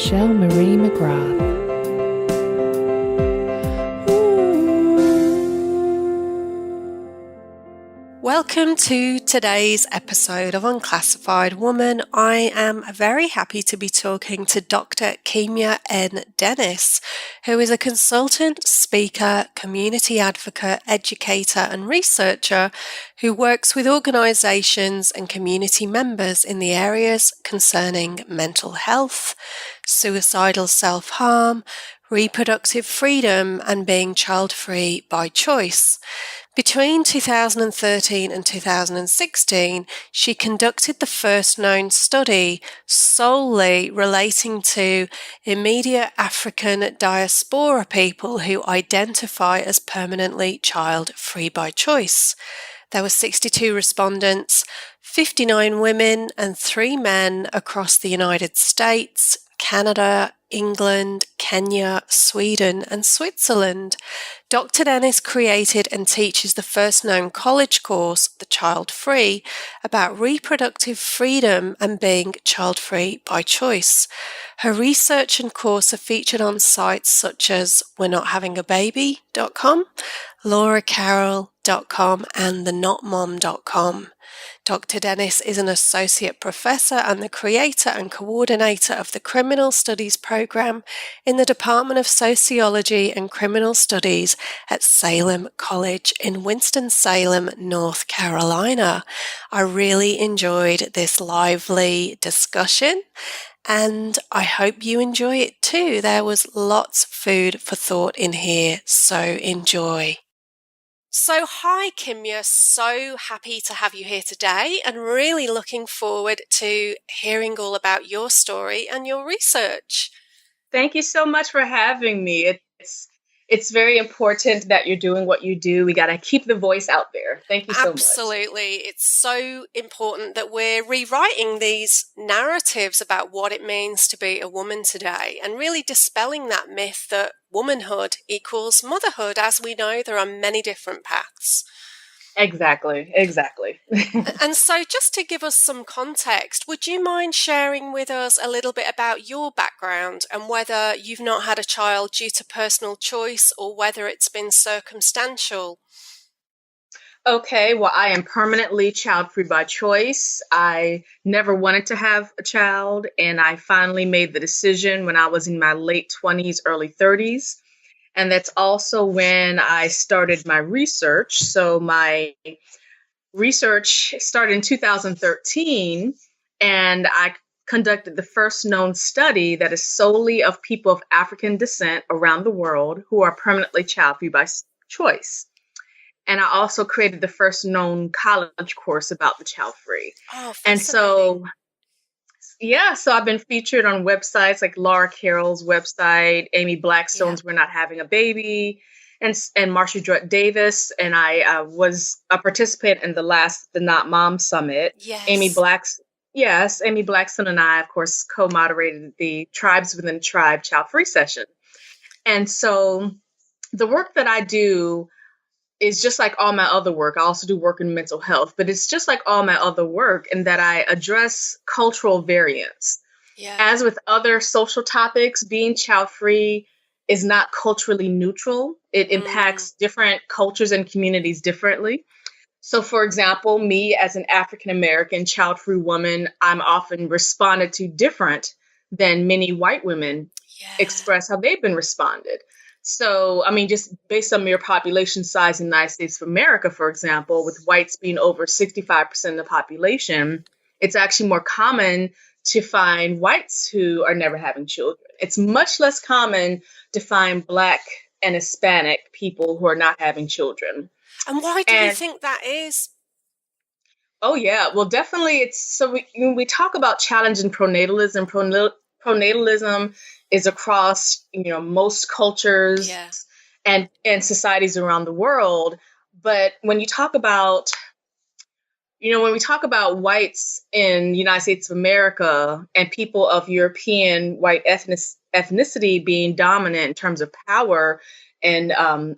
Michelle Marie McGrath. Welcome to today's episode of Unclassified Woman. I am very happy to be talking to Dr Kimya N Dennis, who is a consultant, speaker, community advocate, educator and researcher who works with organisations and community members in the areas concerning mental health, suicidal self-harm, reproductive freedom and being child-free by choice. Between 2013 and 2016, she conducted the first known study solely relating to immediate African diaspora people who identify as permanently child-free by choice. There were 62 respondents, 59 women and 3 men across the United States, Canada, England, Kenya, Sweden and Switzerland. Dr. Dennis created and teaches the first known college course, The Childfree, about reproductive freedom and being child-free by choice. Her research and course are featured on sites such as we'renothavingababy.com, lauracarroll.com and thenotmom.com. Dr. Dennis is an associate professor and the creator and coordinator of the Criminal Studies program in the Department of Sociology and Criminal Studies at Salem College in Winston-Salem, North Carolina. I really enjoyed this lively discussion and I hope you enjoy it too. There was lots of food for thought in here, so enjoy. So hi Kimya, so happy to have you here today and really looking forward to hearing all about your story and your research. Thank you so much for having me. It's very important that you're doing what you do. We got to keep the voice out there. Thank you so much. Absolutely. It's so important that we're rewriting these narratives about what it means to be a woman today and really dispelling that myth that womanhood equals motherhood. As we know, there are many different paths. Exactly. And so just to give us some context, would you mind sharing with us a little bit about your background and whether you've not had a child due to personal choice or whether it's been circumstantial? Okay, well, I am permanently child-free by choice. I never wanted to have a child, and I finally made the decision when I was in my late 20s, early 30s. And that's also when I started my research. So my research started in 2013, and I conducted the first known study that is solely of people of African descent around the world who are permanently child-free by choice. And I also created the first known college course about the child-free. Oh, fascinating. And so I've been featured on websites like Laura Carroll's website, Amy Blackstone's We're Not Having a Baby, and Marsha Drutt Davis. And I was a participant in the Not Mom Summit. Yes. Amy Blackstone and I, of course, co-moderated the Tribes Within a Tribe Child-Free session. And so the work that I do is just like all my other work. I also do work in mental health, but it's just like all my other work in that I address cultural variance. Yeah. As with other social topics, being child-free is not culturally neutral. It impacts different cultures and communities differently. So, for example, me as an African-American child-free woman, I'm often responded to different than many white women express how they've been responded. So, I mean, just based on mere population size in the United States of America, for example, with whites being over 65% of the population, it's actually more common to find whites who are never having children. It's much less common to find Black and Hispanic people who are not having children. And why do you think that is? Oh, yeah. Well, definitely we talk about challenging pronatalism. Pronatalism is across, most cultures and societies around the world. But when you talk about, when we talk about whites in the United States of America and people of European white ethnicity being dominant in terms of power, and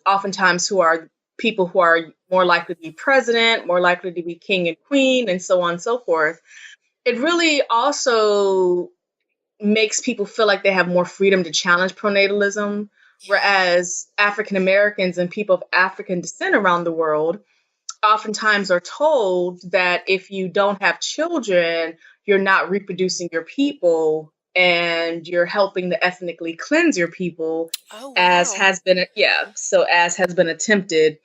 oftentimes who are people who are more likely to be president, more likely to be king and queen, and so on and so forth, it really also makes people feel like they have more freedom to challenge pronatalism, Yeah. whereas African Americans and people of African descent around the world oftentimes are told that if you don't have children, you're not reproducing your people and you're helping to ethnically cleanse your people, Oh, as wow. has been, yeah, so as has been attempted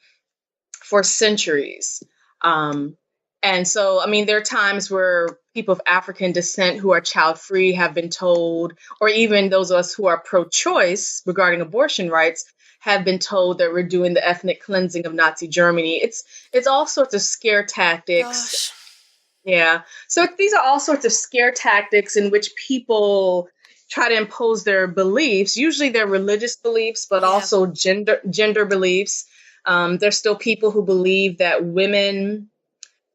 for centuries. Um, and so, I mean, there are times where people of African descent who are child free have been told, or even those of us who are pro choice regarding abortion rights, have been told that we're doing the ethnic cleansing of Nazi Germany. It's all sorts of scare tactics. Gosh. Yeah. So these are all sorts of scare tactics in which people try to impose their beliefs, usually their religious beliefs, but Yeah. also gender beliefs. There's still people who believe that women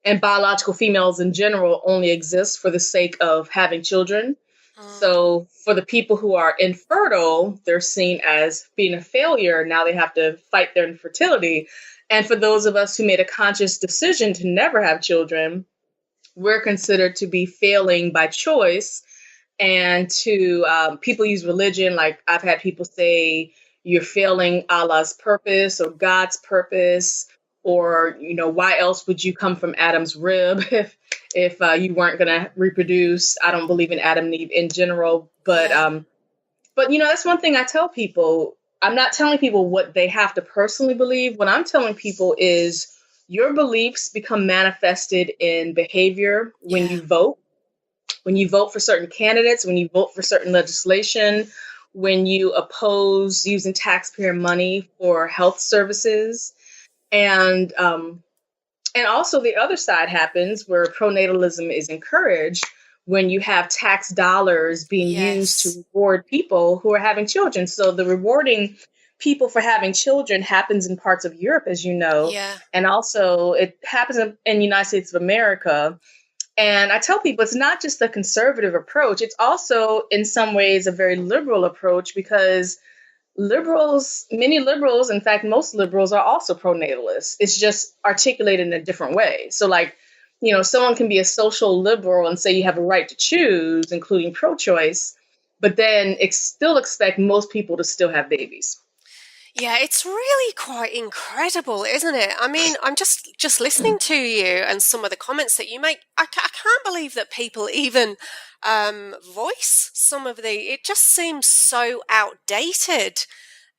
and biological females in general only exist for the sake of having children. Mm. So for the people who are infertile, they're seen as being a failure. Now they have to fight their infertility. And for those of us who made a conscious decision to never have children, we're considered to be failing by choice. And to people use religion, like I've had people say you're failing Allah's purpose or God's purpose, or why else would you come from Adam's rib if you weren't going to reproduce? I don't believe in Adam and Eve in general, Yeah. but that's one thing I tell people. I'm not telling people what they have to personally believe. What I'm telling people is your beliefs become manifested in behavior Yeah. when you vote for certain candidates, when you vote for certain legislation, when you oppose using taxpayer money for health services. And also the other side happens where pronatalism is encouraged when you have tax dollars being used to Yes. reward people who are having children. So the rewarding people for having children happens in parts of Europe, as you know, Yeah. and also it happens in the United States of America. And I tell people it's not just a conservative approach, it's also in some ways a very liberal approach, because many liberals, in fact, most liberals are also pronatalists. It's just articulated in a different way. So, like, someone can be a social liberal and say you have a right to choose, including pro choice, but then still expect most people to still have babies. Yeah, it's really quite incredible, isn't it? I mean, I'm just listening to you and some of the comments that you make. I can't believe that people even voice some of the. It just seems so outdated,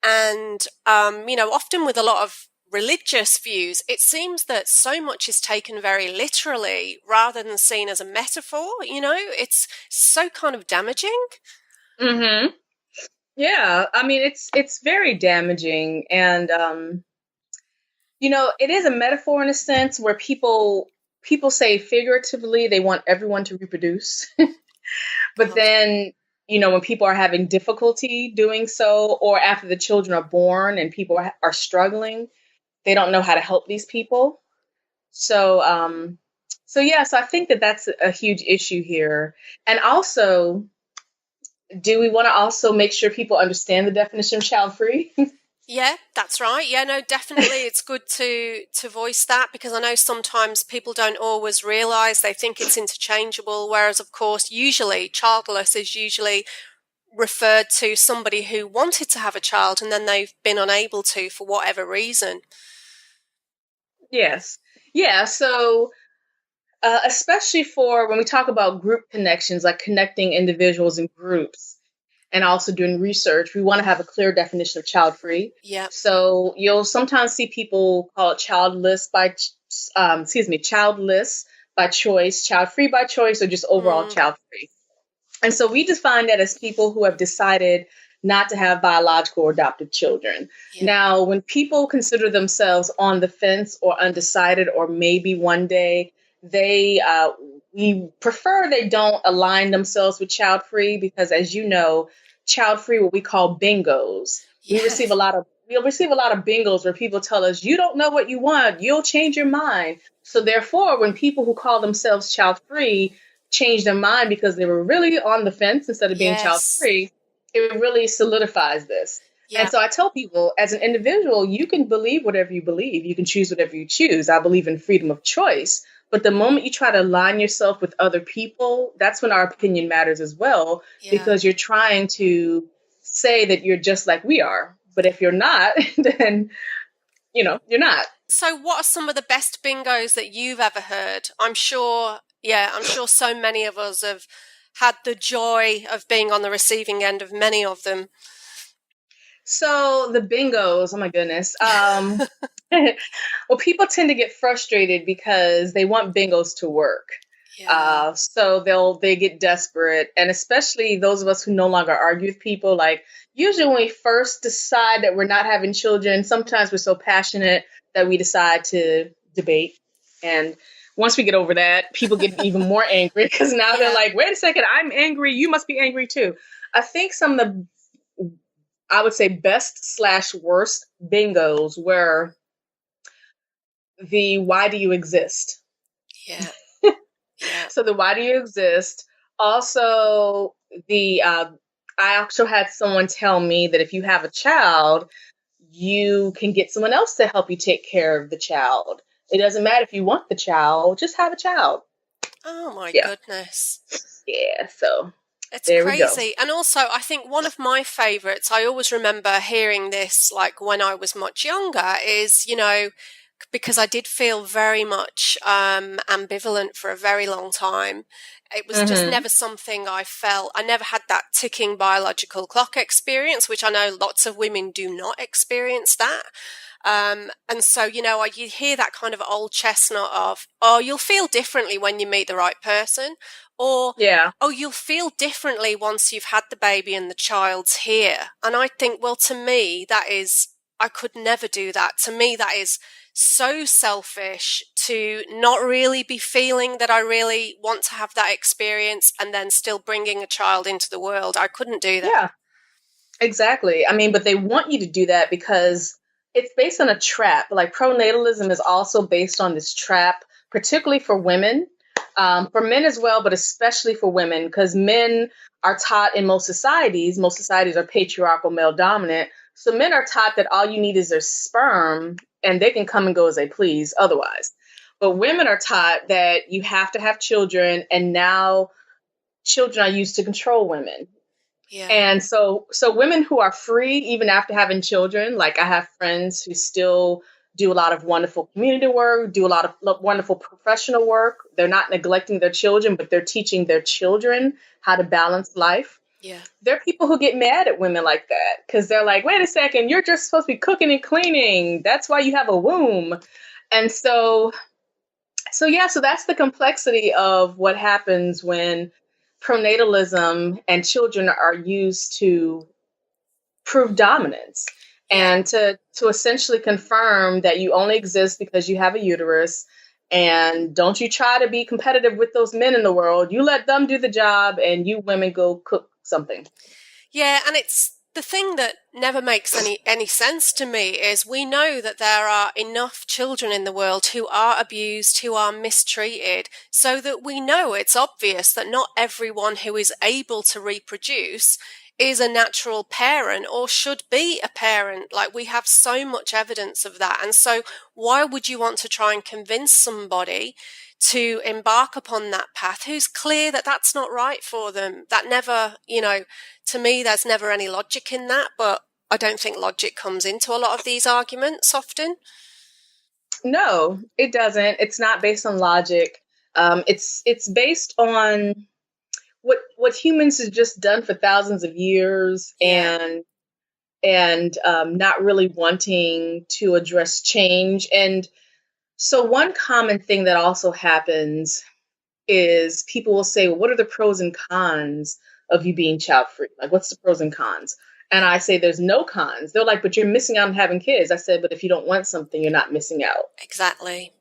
and often with a lot of religious views, it seems that so much is taken very literally rather than seen as a metaphor. It's so kind of damaging. Mm-hmm. Yeah, I mean it's very damaging, and it is a metaphor in a sense where people say figuratively they want everyone to reproduce. But God. then, when people are having difficulty doing so, or after the children are born and people are struggling, they don't know how to help these people. So, so I think that that's a huge issue here. And also, do we want to also make sure people understand the definition of child free? Yeah, that's right. Yeah, no, definitely it's good to voice that, because I know sometimes people don't always realize, they think it's interchangeable, whereas of course usually childless is usually referred to somebody who wanted to have a child and then they've been unable to for whatever reason. Yes. Yeah. So, especially for when we talk about group connections, like connecting individuals in groups, and also doing research, we want to have a clear definition of child free. Yeah. So you'll sometimes see people call it childless by choice, child free by choice, or just overall Mm, child free. And so we define that as people who have decided not to have biological or adopted children. yeah. Now, when people consider themselves on the fence or undecided, or maybe one day, they we prefer they don't align themselves with child free, because, as you know, child free, what we call bingos. We Yeah. receive a lot of we'll receive a lot of bingos where people tell us, you don't know what you want, you'll change your mind. So therefore, when people who call themselves child free change their mind because they were really on the fence instead of being child Yes. free, it really solidifies this. And Yeah. so I tell people, as an individual, you can believe whatever you believe. You can choose whatever you choose. I believe in freedom of choice. But the moment you try to align yourself with other people, that's when our opinion matters as well, Yeah. because you're trying to say that you're just like we are. But if you're not, then, you're not. So what are some of the best bingos that you've ever heard? I'm sure so many of us have had the joy of being on the receiving end of many of them. So the bingos, oh my goodness. Well, people tend to get frustrated because they want bingos to work. Yeah. So they get desperate, and especially those of us who no longer argue with people. Like usually, when we first decide that we're not having children, sometimes we're so passionate that we decide to debate. And once we get over that, people get even more angry because now they're Yeah. like, "Wait a second, I'm angry. You must be angry too." I think some of the, I would say, best/worst bingos were the "Why do you exist?" Yeah. Yeah. So the "Why do you exist?" Also, the I also had someone tell me that if you have a child, you can get someone else to help you take care of the child. It doesn't matter if you want the child, just have a child. Oh my Yeah, goodness. yeah. So It's there we go. crazy. And also, I think one of my favorites, I always remember hearing this like when I was much younger, is, because I did feel very much ambivalent for a very long time. It was just Mm-hmm. never something I felt. I never had that ticking biological clock experience, which I know lots of women do not experience that. And so, you hear that kind of old chestnut of, oh, you'll feel differently when you meet the right person, or, Yeah, oh, you'll feel differently once you've had the baby and the child's here. And I think, well, to me, I could never do that. To me, that is so selfish to not really be feeling that I really want to have that experience and then still bringing a child into the world. I couldn't do that. yeah. Exactly. I mean, but they want you to do that because it's based on a trap. Like pronatalism is also based on this trap, particularly for women, for men as well, but especially for women, because men are taught in most societies are patriarchal, male dominant. So men are taught that all you need is their sperm and they can come and go as they please otherwise. But women are taught that you have to have children, and now children are used to control women. Yeah. And so women who are free, even after having children, like I have friends who still do a lot of wonderful community work, do a lot of wonderful professional work. They're not neglecting their children, but they're teaching their children how to balance life. Yeah. There are people who get mad at women like that because they're like, wait a second, you're just supposed to be cooking and cleaning. That's why you have a womb. And so that's the complexity of what happens when pronatalism and children are used to prove dominance Yeah. and to essentially confirm that you only exist because you have a uterus. And don't you try to be competitive with those men in the world. You let them do the job and you women go cook something. Yeah, and it's the thing that never makes any sense to me is we know that there are enough children in the world who are abused, who are mistreated, so that we know it's obvious that not everyone who is able to reproduce is a natural parent or should be a parent. Like, we have so much evidence of that. And so why would you want to try and convince somebody to embark upon that path who's clear that that's not right for them? That never, to me, there's never any logic in that, but I don't think logic comes into a lot of these arguments often. No, it doesn't. It's not based on logic. It's based on what humans have just done for thousands of years, Yeah, and not really wanting to address change. And so one common thing that also happens is people will say, well, what are the pros and cons of you being child free? Like, what's the pros and cons? And yeah, I say, there's no cons. They're like, but you're missing out on having kids. I said, but if you don't want something, you're not missing out. exactly.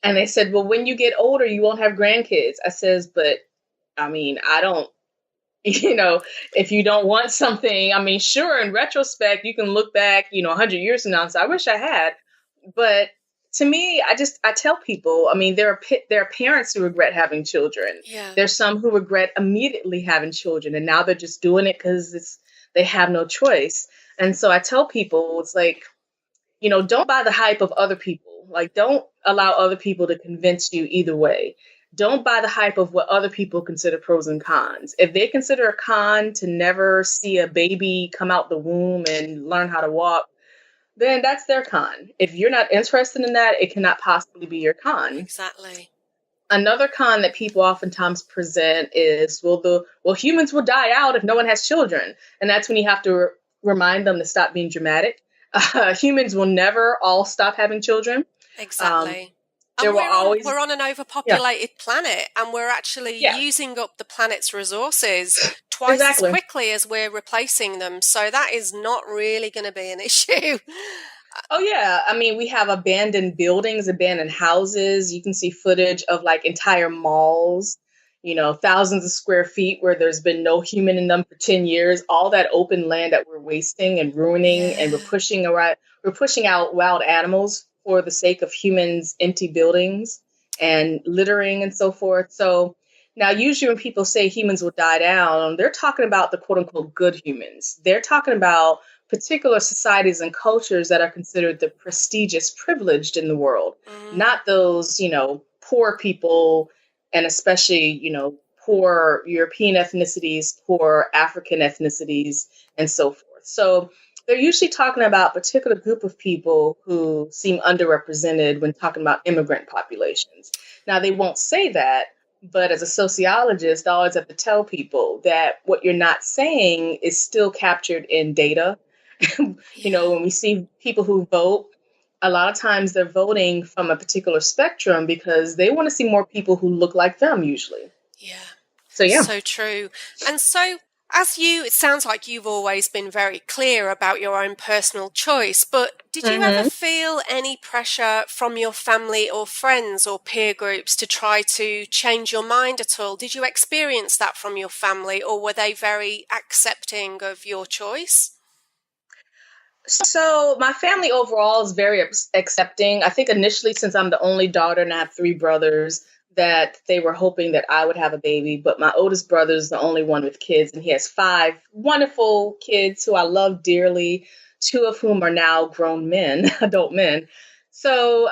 And they said, well, when you get older, you won't have grandkids. I says, but I mean, I don't, if you don't want something, I mean, sure, in retrospect, you can look back, 100 years from now and say, I wish I had. But to me, I tell people, I mean, there are parents who regret having children. Yeah. There's some who regret immediately having children, and now they're just doing it because they have no choice. And so I tell people, it's like, don't buy the hype of other people. Like, don't allow other people to convince you either way. Don't buy the hype of what other people consider pros and cons. If they consider a con to never see a baby come out the womb and learn how to walk, then that's their con. If you're not interested in that, it cannot possibly be your con. Exactly. Another con that people oftentimes present is, well, humans will die out if no one has children, and that's when you have to remind them to stop being dramatic. Humans will never all stop having children. Um, Exactly. there And will always, we're on an yeah, overpopulated planet, and we're actually yeah, using up the planet's resources twice as exactly. quickly as we're replacing them. So that is not really going to be an issue. Oh yeah, I mean, we have abandoned buildings, abandoned houses. You can see footage of like entire malls, thousands of square feet where there's been no human in them for 10 years. All that open land that we're wasting and ruining, and Yeah. we're pushing out wild animals for the sake of humans' empty buildings and littering and so forth. So now, usually when people say humans will die down, they're talking about the quote unquote good humans. They're talking about particular societies and cultures that are considered the prestigious privileged in the world, Mm, not those, poor people, and especially, poor European ethnicities, poor African ethnicities, and so forth. So they're usually talking about a particular group of people who seem underrepresented when talking about immigrant populations. Now, they won't say that, but as a sociologist, I always have to tell people that what you're not saying is still captured in data. yeah. When we see people who vote, a lot of times they're voting from a particular spectrum because they want to see more people who look like them, usually. Yeah. So, yeah. So true. And so, it sounds like you've always been very clear about your own personal choice, but did you ever hmm feel any pressure from your family or friends or peer groups to try to change your mind at all? Did you experience that from your family, or were they very accepting of your choice? So, my family overall is very accepting. I think initially, since I'm the only daughter and I have three brothers, that they were hoping that I would have a baby. But my oldest brother is the only one with kids, and he has five wonderful kids who I love dearly, two of whom are now grown men, adult men. So,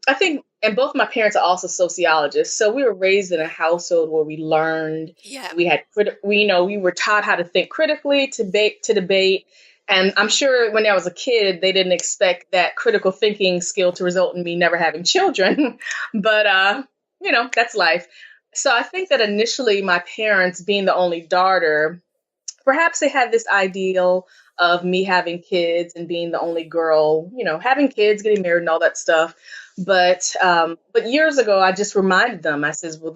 I think, and both my parents are also sociologists. So, we were raised in a household where we learned, Yeah. we had, we were taught how to think critically, to debate. And I'm sure when I was a kid, they didn't expect that critical thinking skill to result in me never having children. But, that's life. So I think that initially my parents, being the only daughter, perhaps they had this ideal of me having kids and being the only girl, having kids, getting married and all that stuff. But years ago, I just reminded them, I says, well,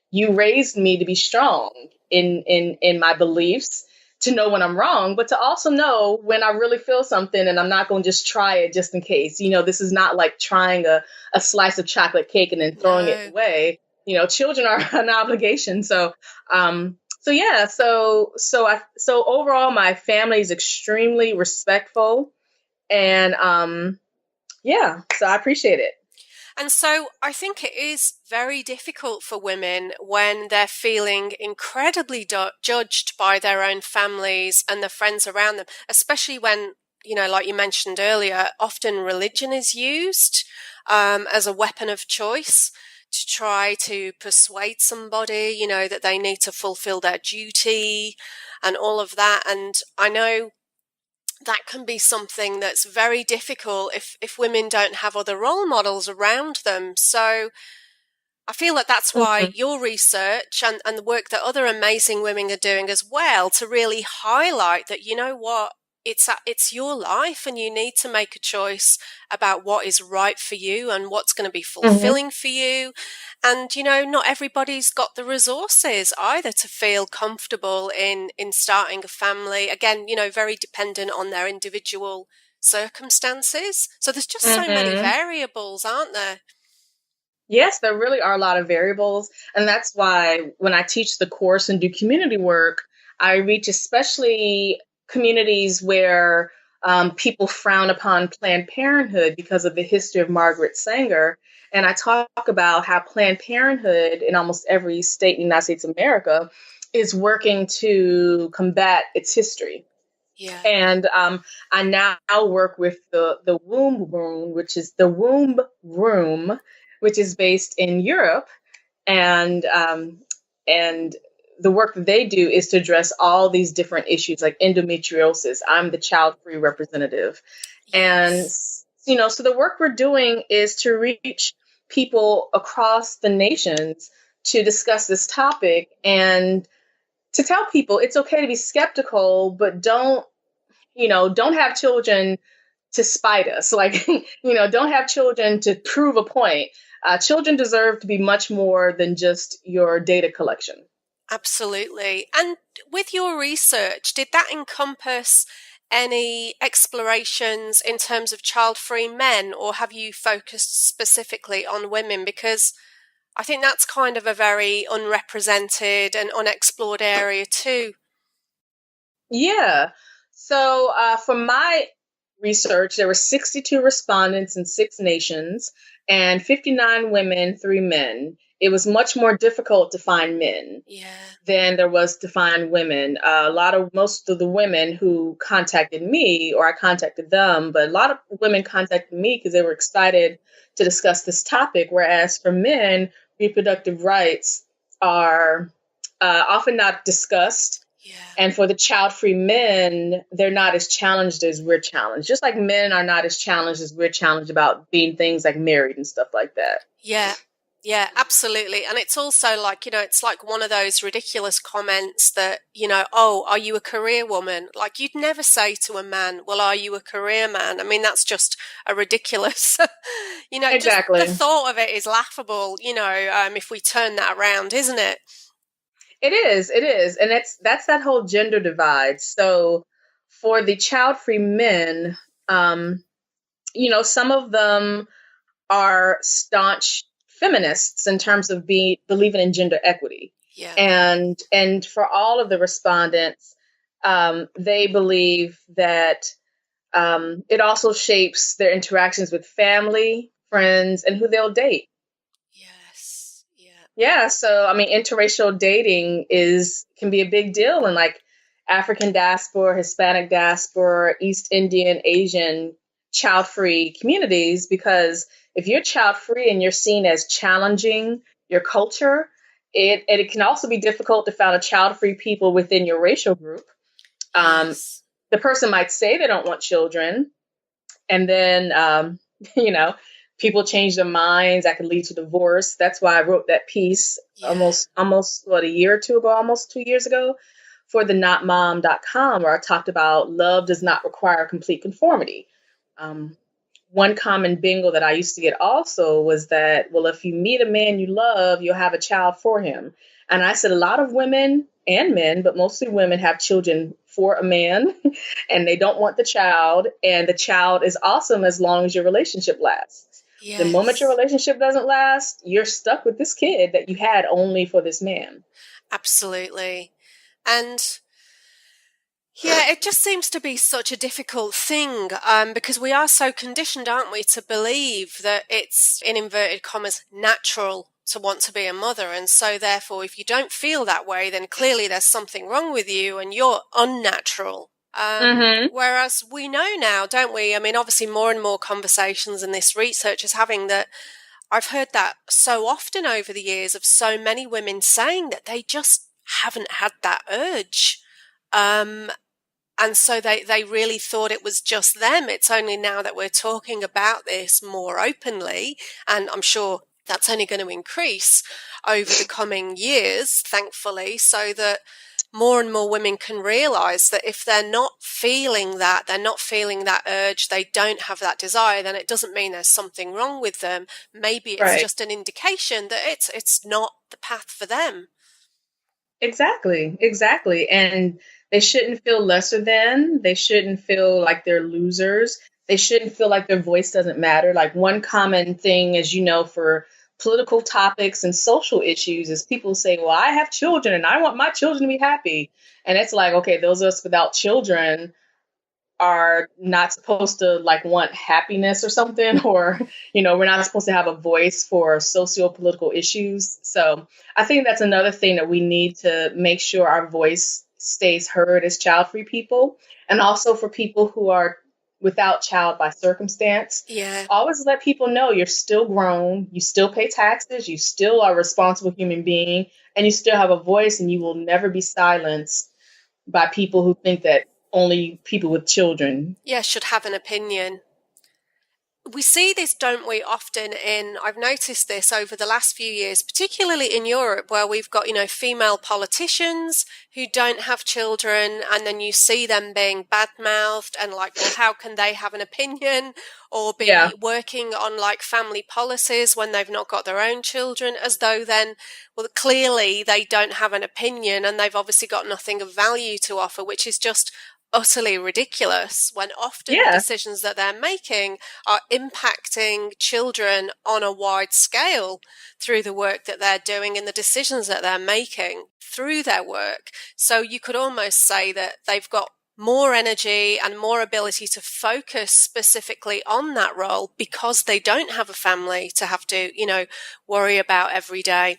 you raised me to be strong in my beliefs, to know when I'm wrong, but to also know when I really feel something and I'm not going to just try it just in case. This is not like trying a slice of chocolate cake and then throwing it No. away. Children are an obligation. So yeah, so overall my family is extremely respectful, and yeah, so I appreciate it. And so I think it is very difficult for women when they're feeling incredibly judged by their own families and the friends around them, especially when, like you mentioned earlier, often religion is used as a weapon of choice to try to persuade somebody, that they need to fulfill their duty and all of that. And I know that can be something that's very difficult if women don't have other role models around them. So I feel that that's why Mhm. your research and the work that other amazing women are doing as well, to really highlight that, it's your life and you need to make a choice about what is right for you and what's going to be Mhm. fulfilling for you. And, not everybody's got the resources either to feel comfortable in starting a family. Again, very dependent on their individual circumstances. So there's just so many Mhm. variables, aren't there? Yes, there really are a lot of variables. And that's why when I teach the course and do community work, I reach especially communities where people frown upon Planned Parenthood because of the history of Margaret Sanger. And I talk about how Planned Parenthood in almost every state in the United States of America is working to combat its history. Yeah. And I now work with the Womb Room, which is based in Europe, and the work that they do is to address all these different issues like endometriosis. I'm the child-free representative, and Yes. so the work we're doing is to reach people across the nations to discuss this topic and to tell people it's okay to be skeptical, but don't have children to spite us. Like, don't have children to prove a point. Children deserve to be much more than just your data collection. Absolutely. And with your research, did that encompass any explorations in terms of child-free men, or have you focused specifically on women? Because I think that's kind of a very unrepresented and unexplored area too. Yeah. So for my research, there were 62 respondents in 6 nations and 59 women, 3 men. It was much more difficult to find men Yeah. than there was to find women. Most of the women who contacted me, or I contacted them, but a lot of women contacted me because they were excited to discuss this topic. Whereas for men, reproductive rights are often not discussed. Yeah. And for the child-free men, they're not as challenged as we're challenged. Just like men are not as challenged as we're challenged about being things like married and stuff like that. Yeah. Yeah, absolutely. And it's also like, it's like one of those ridiculous comments that, oh, are you a career woman? Like you'd never say to a man, well, are you a career man? I mean, that's just a ridiculous, just the Exactly. thought of it is laughable, if we turn that around, isn't it? It is. It is. And that's that whole gender divide. So for the child-free men, some of them are staunch feminists in terms of believing in gender equity. Yeah. And for all of the respondents, they believe that it also shapes their interactions with family, friends, and who they'll date. Yes. Yeah. Yeah, so I mean, interracial dating can be a big deal in like African diaspora, Hispanic diaspora, East Indian, Asian child-free communities, because if you're child-free and you're seen as challenging your culture, it can also be difficult to find a child-free people within your racial group. Um, Yes. the person might say they don't want children, and then you know people change their minds. That could lead to divorce. That's why I wrote that piece Yeah. almost what, a year or two ago, almost 2 years ago, for the notmom.com, where I talked about love does not require complete conformity. um, One common bingo that I used to get also was that, well, if you meet a man you love, you'll have a child for him. And I said a lot of women and men, but mostly women, have children for a man and they don't want the child. And the child is awesome as long as your relationship lasts. The moment your Yes. relationship doesn't last, you're stuck with this kid that you had only for this man. Absolutely. And yeah, it just seems to be such a difficult thing because we are so conditioned, aren't we, to believe that it's, in inverted commas, natural to want to be a mother. And so, therefore, if you don't feel that way, then clearly there's something wrong with you and you're unnatural. Mm-hmm. Whereas we know now, don't we? I mean, obviously, more and more conversations, and this research is having that. I've heard that so often over the years of so many women saying that they just haven't had that urge. Um, and so they really thought it was just them. It's only now that we're talking about this more openly, and I'm sure that's only going to increase over the coming years, thankfully, so that more and more women can realize that if they're not feeling that urge, they don't have that desire, then it doesn't mean there's something wrong with them. Maybe it's Right. just an indication that it's not the path for them. Exactly, exactly. And they shouldn't feel lesser than, they shouldn't feel like they're losers. They shouldn't feel like their voice doesn't matter. Like one common thing, as you know, for political topics and social issues is people say, well, I have children and I want my children to be happy. And it's like, okay, those of us without children are not supposed to like want happiness or something, or we're not supposed to have a voice for socio-political issues. So I think that's another thing that we need to make sure our voice stays heard as child-free people, and also for people who are without child by circumstance. Yeah. Always let people know you're still grown, you still pay taxes, you still are a responsible human being, and you still have a voice, and you will never be silenced by people who think that only people with children. Yeah, should have an opinion. We see this, don't we, often I've noticed this over the last few years, particularly in Europe, where we've got, female politicians who don't have children, and then you see them being bad-mouthed and like, well, how can they have an opinion or Yeah. be working on like family policies when they've not got their own children, as though then, well, clearly they don't have an opinion and they've obviously got nothing of value to offer, which is just utterly ridiculous, when often the Yeah. decisions that they're making are impacting children on a wide scale through the work that they're doing and the decisions that they're making through their work. So you could almost say that they've got more energy and more ability to focus specifically on that role because they don't have a family to have to, worry about every day.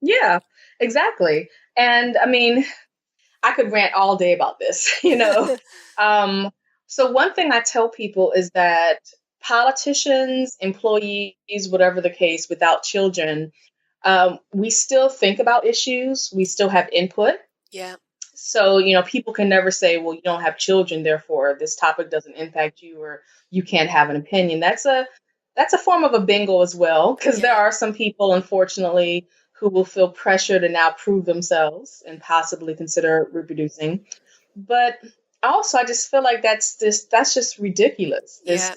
Yeah, exactly. And I mean, I could rant all day about this. Um, so one thing I tell people is that politicians, employees, whatever the case, without children, we still think about issues. We still have input. Yeah. So, people can never say, well, you don't have children, therefore this topic doesn't impact you, or you can't have an opinion. That's a form of a bingo as well, because there Yeah. are some people, unfortunately, who will feel pressure to now prove themselves and possibly consider reproducing. But also, I just feel like that's just ridiculous. Yeah.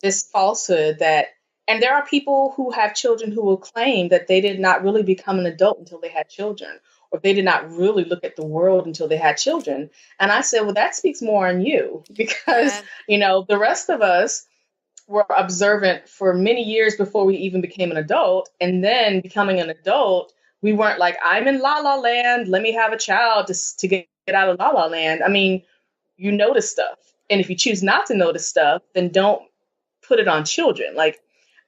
This falsehood that, and there are people who have children who will claim that they did not really become an adult until they had children, or they did not really look at the world until they had children. And I said, well, that speaks more on you, because Yeah. the rest of us were observant for many years before we even became an adult. And then becoming an adult, we weren't like, I'm in la la land, let me have a child to get out of la la land. I mean, you notice stuff. And if you choose not to notice stuff, then don't put it on children. Like,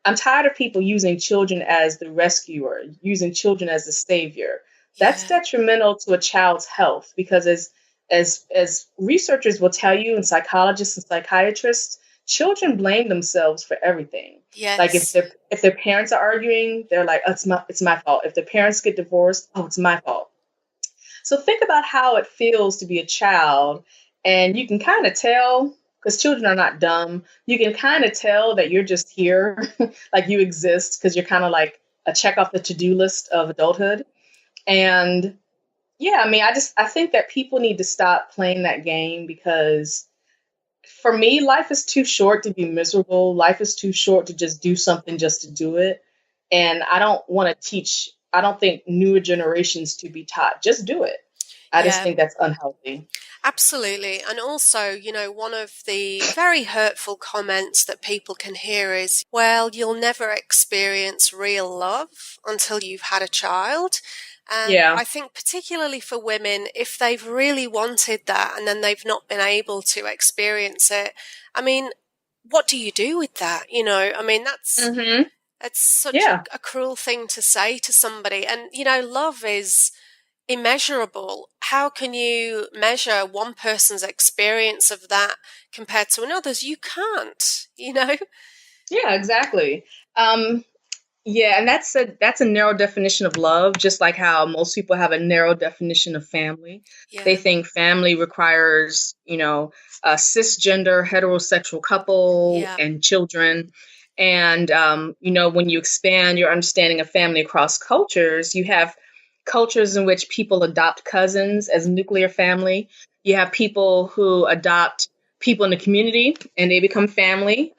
I'm tired of people using children as the rescuer, using children as the savior. That's Yeah. detrimental to a child's health, because as researchers will tell you, and psychologists and psychiatrists, children blame themselves for everything. Like, if Yes. their parents are arguing, they're like, oh, it's my fault. If their parents get divorced, oh, it's my fault. So think about how it feels to be a child, and you can kind of tell, because children are not dumb. You can kind of tell that you're just here, like you exist, because you're kind of like a check off the to-do list of adulthood. And yeah, I mean, I think that people need to stop playing that game, because for me, life is too short to be miserable. Life is too short to just do something just to do it. And I don't think newer generations to be taught, just do it. I just Yeah. think that's unhealthy. Absolutely. And also, one of the very hurtful comments that people can hear is, well, you'll never experience real love until you've had a child. And Yeah. I think particularly for women, if they've really wanted that and then they've not been able to experience it, I mean, what do you do with that? I mean, Hmm. that's such Yeah. a cruel thing to say to somebody. And, love is immeasurable. How can you measure one person's experience of that compared to another's? You can't. Yeah, exactly. Um, Yeah, and that's a narrow definition of love, just like how most people have a narrow definition of family. They Yeah, think family requires, a cisgender heterosexual couple yeah, and children. And when you expand your understanding of family across cultures, you have cultures in which people adopt cousins as nuclear family. You have people who adopt people in the community and they become family.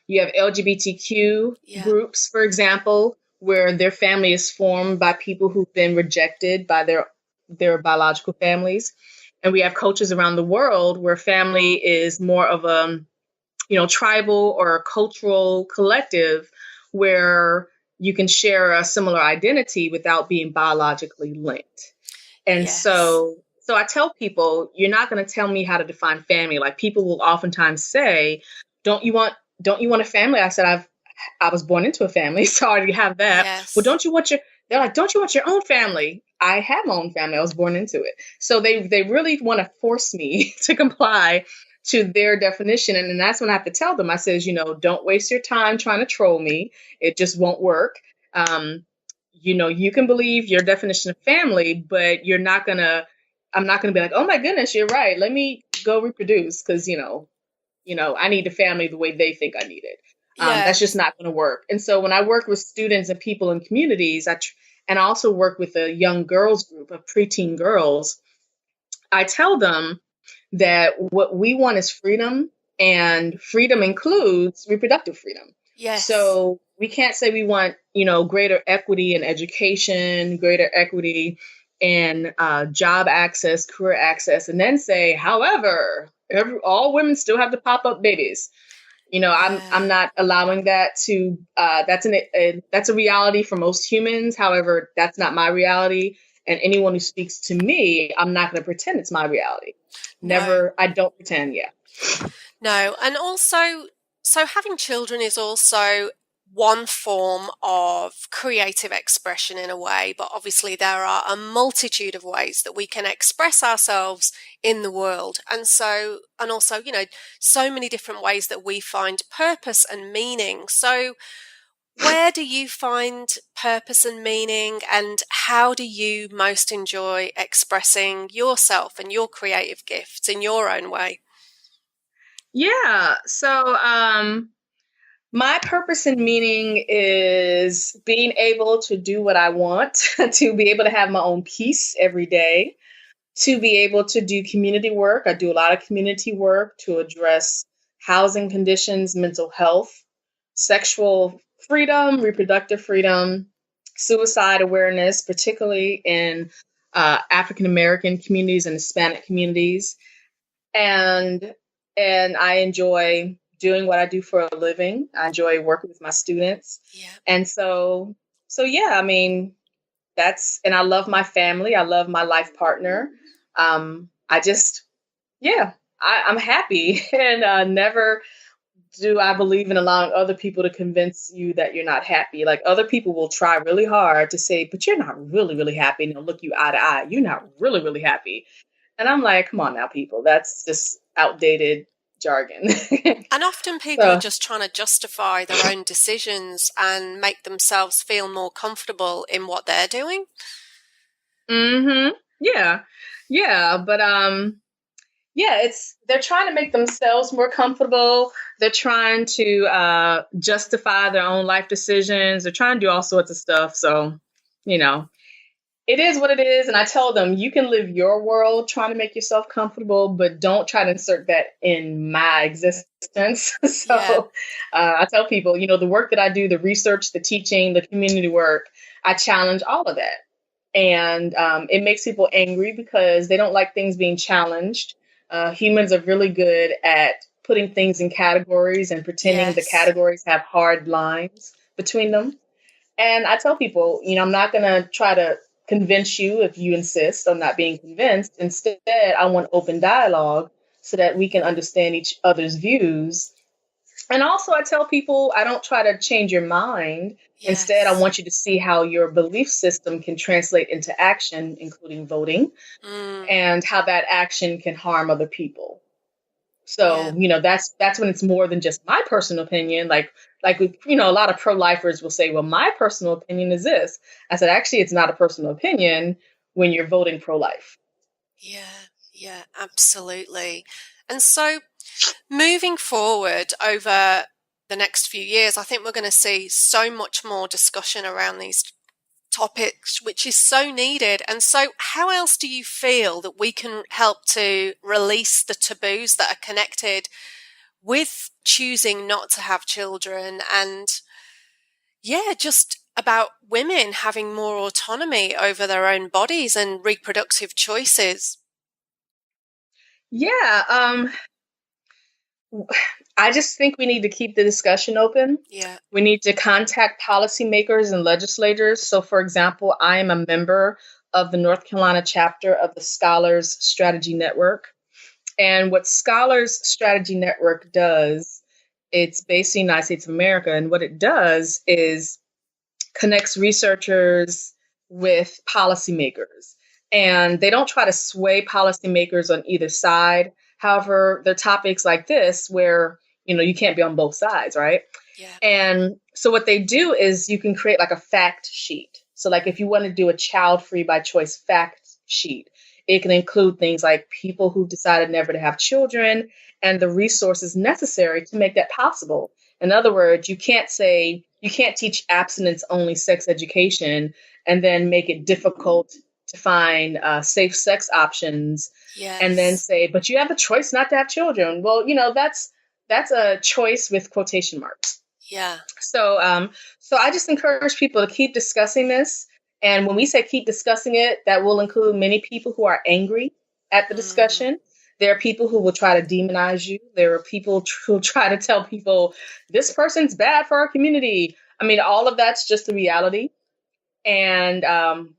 You have LGBTQ yeah, groups, for example, where their family is formed by people who've been rejected by their biological families. And we have cultures around the world where family is more of a, tribal or cultural collective, where you can share a similar identity without being biologically linked. And yes, so I tell people, you're not going to tell me how to define family. Like, people will oftentimes say, don't you want don't you want a family? I said, I was born into a family, so I already have that. Well, yes, don't you want They're like, don't you want your own family? I have my own family. I was born into it. So they really want to force me to comply to their definition. And then that's when I have to tell them, I says, don't waste your time trying to troll me. It just won't work. Um, you can believe your definition of family, but I'm not gonna be like, oh my goodness, you're right. Let me go reproduce because, I need the family the way they think I need it. Yeah. That's just not going to work. And so when I work with students and people in communities, and I also work with a young girls group of preteen girls, I tell them that what we want is freedom, and freedom includes reproductive freedom. Yes. So we can't say we want, greater equity in education, greater equity in job access, career access, and then say, however, all women still have to pop up babies. I'm Yeah. not allowing that to. That's a reality for most humans. However, that's not my reality. And anyone who speaks to me, I'm not going to pretend it's my reality. No. Never. I don't pretend. Yeah. No. And also, so having children is also one form of creative expression in a way, but obviously there are a multitude of ways that we can express ourselves in the world. And also, so many different ways that we find purpose and meaning. So, where do you find purpose and meaning, and how do you most enjoy expressing yourself and your creative gifts in your own way? Yeah. So, my purpose and meaning is being able to do what I want, to be able to have my own peace every day, to be able to do community work. I do a lot of community work to address housing conditions, mental health, sexual freedom, reproductive freedom, suicide awareness, particularly in African American communities and Hispanic communities. And I enjoy doing what I do for a living. I enjoy working with my students. Yeah. And so yeah, I mean, and I love my family. I love my life partner. I just, yeah, I'm happy. And never do I believe in allowing other people to convince you that you're not happy. Like, other people will try really hard to say, but you're not really, really happy. And they'll look you eye to eye. You're not really, really happy. And I'm like, come on now, people. That's just outdated jargon. And often people are So, just trying to justify their own decisions and make themselves feel more comfortable in what they're doing. yeah, yeah. But yeah, they're trying to make themselves more comfortable. They're trying to justify their own life decisions. They're trying to do all sorts of stuff. So, you know, it is what it is. And I tell them, you can live your world trying to make yourself comfortable, but don't try to insert that in my existence. Yeah. So I tell people, the work that I do, the research, the teaching, the community work, I challenge all of that. And it makes people angry because they don't like things being challenged. Humans are really good at putting things in categories and pretending the Yes. categories have hard lines between them. And I tell people, I'm not going to try to convince you if you insist on not being convinced. Instead, I want open dialogue so that we can understand each other's views. And also, I tell people I don't try to change your mind. Instead, I Yes. want you to see how your belief system can translate into action, including voting, Mm, and how that action can harm other people. yeah. So, that's when it's more than just my personal opinion. A lot of pro-lifers will say, well, my personal opinion is this. I said, actually, it's not a personal opinion when you're voting pro-life. Yeah. Yeah. Absolutely. And so, moving forward over the next few years, I think we're going to see so much more discussion around these topics, which is so needed. And so, how else do you feel that we can help to release the taboos that are connected with choosing not to have children, and yeah, just about women having more autonomy over their own bodies and reproductive choices? Yeah, I just think we need to keep the discussion open. Yeah. We need to contact policymakers and legislators. So, for example, I am a member of the North Carolina chapter of the Scholars Strategy Network. And what Scholars Strategy Network does, it's based in the United States of America. And what it does is connects researchers with policymakers. And they don't try to sway policymakers on either side. However, there are topics like this where, you can't be on both sides, right? Yeah. And so what they do is you can create like a fact sheet. So like if you want to do a child-free by choice fact sheet, it can include things like people who've decided never to have children and the resources necessary to make that possible. In other words, you can't teach abstinence-only sex education and then make it difficult to find safe sex options. Yes. And then say, but you have the choice not to have children. Well, that's a choice with quotation marks. Yeah. So I just encourage people to keep discussing this. And when we say keep discussing it, that will include many people who are angry at the discussion. There are people who will try to demonize you. There are people who try to tell people this person's bad for our community. I mean, all of that's just the reality. And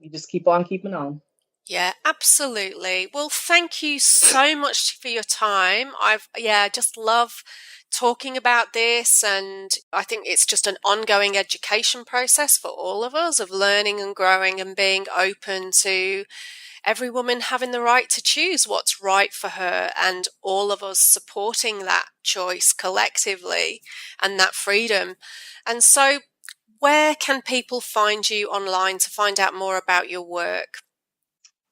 you just keep on keeping on. Yeah, absolutely. Well, thank you so much for your time. Just love talking about this, and I think it's just an ongoing education process for all of us of learning and growing and being open to every woman having the right to choose what's right for her, and all of us supporting that choice collectively and that freedom. And so where can people find you online to find out more about your work?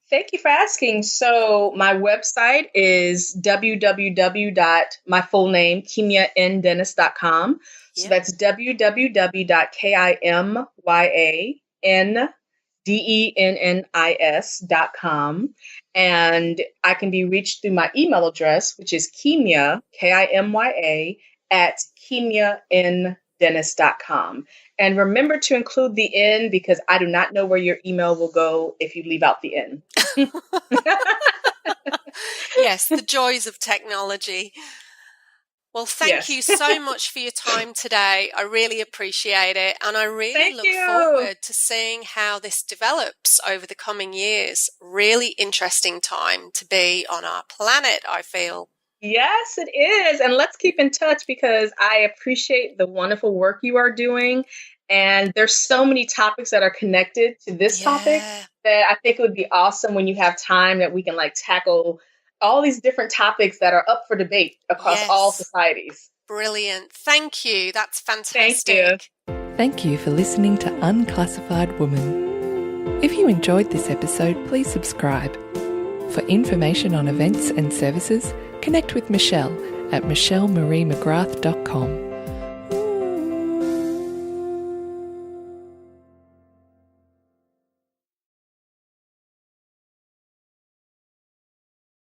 Thank you for asking. So my website is www.myfullname, So that's www.kimyaNdennis.com. And I can be reached through my email address, which is Kimya, Kimya, at KimyaNDennis.com. And remember to include the N, because I do not know where your email will go if you leave out the N. Yes, the joys of technology. Well, thank you so much for your time today. I really appreciate it. And I really look forward to seeing how this develops over the coming years. Really interesting time to be on our planet, I feel. Yes, it is. And let's keep in touch, because I appreciate the wonderful work you are doing. And there's so many topics that are connected to this topic that I think it would be awesome when you have time that we can tackle all these different topics that are up for debate across all societies. Brilliant. Thank you. That's fantastic. Thank you. Thank you for listening to Unclassified Woman. If you enjoyed this episode, please subscribe. For information on events and services, connect with Michelle at michellemariemcgrath.com.